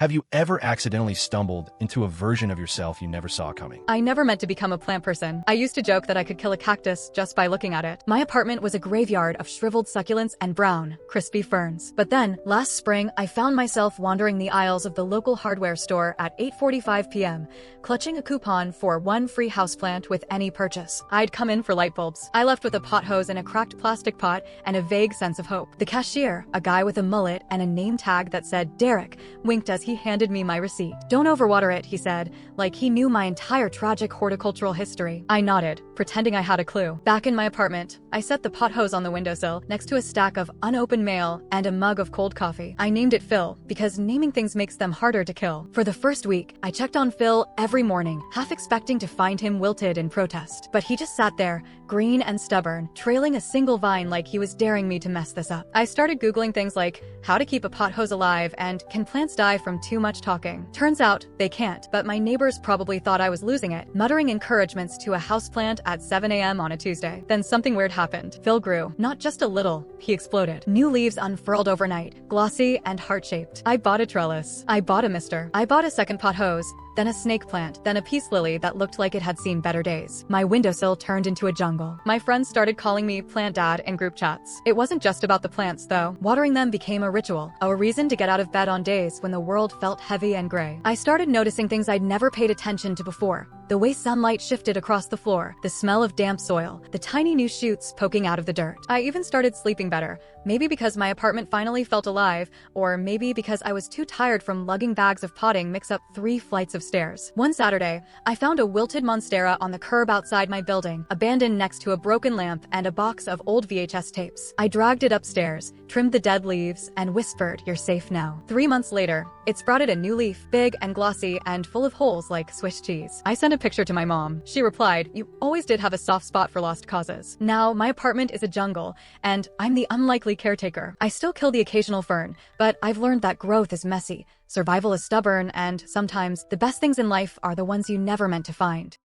Have you ever accidentally stumbled into a version of yourself you never saw coming? I never meant to become a plant person. I used to joke that I could kill a cactus just by looking at it. My apartment was a graveyard of shriveled succulents and brown, crispy ferns. But then, last spring, I found myself wandering the aisles of the local hardware store at 8:45 p.m., clutching a coupon for one free houseplant with any purchase. I'd come in for light bulbs. I left with a pot hose and a cracked plastic pot and a vague sense of hope. The cashier, a guy with a mullet and a name tag that said Derek, winked as he handed me my receipt. "Don't overwater it," he said, like he knew my entire tragic horticultural history. I nodded, pretending I had a clue. Back in my apartment, I set the pot hose on the windowsill next to a stack of unopened mail and a mug of cold coffee. I named it Phil because naming things makes them harder to kill. For the first week, I checked on Phil every morning, half expecting to find him wilted in protest. But he just sat there, green and stubborn, trailing a single vine like he was daring me to mess this up. I started Googling things like how to keep a pot hose alive and can plants die from too much talking. Turns out they can't, but my neighbors probably thought I was losing it, muttering encouragements to a houseplant at 7 a.m. on a Tuesday. Then something weird happened. Phil grew. Not just a little, he exploded. New leaves unfurled overnight, glossy and heart-shaped. I bought a trellis. I bought a mister. I bought a second pot hose, then a snake plant, then a peace lily that looked like it had seen better days. My windowsill turned into a jungle. My friends started calling me Plant Dad in group chats. It wasn't just about the plants, though. Watering them became a ritual, a reason to get out of bed on days when the world felt heavy and gray. I started noticing things I'd never paid attention to before. The way sunlight shifted across the floor, the smell of damp soil, the tiny new shoots poking out of the dirt. I even started sleeping better, maybe because my apartment finally felt alive, or maybe because I was too tired from lugging bags of potting mix up 3 flights of stairs. One Saturday, I found a wilted monstera on the curb outside my building, abandoned next to a broken lamp and a box of old VHS tapes. I dragged it upstairs, trimmed the dead leaves, and whispered, "You're safe now." 3 months later, it sprouted a new leaf, big and glossy and full of holes like Swiss cheese. I sent a picture to my mom. She replied, "You always did have a soft spot for lost causes." Now, my apartment is a jungle, and I'm the unlikely caretaker. I still kill the occasional fern, but I've learned that growth is messy, survival is stubborn, and sometimes the best things in life are the ones you never meant to find.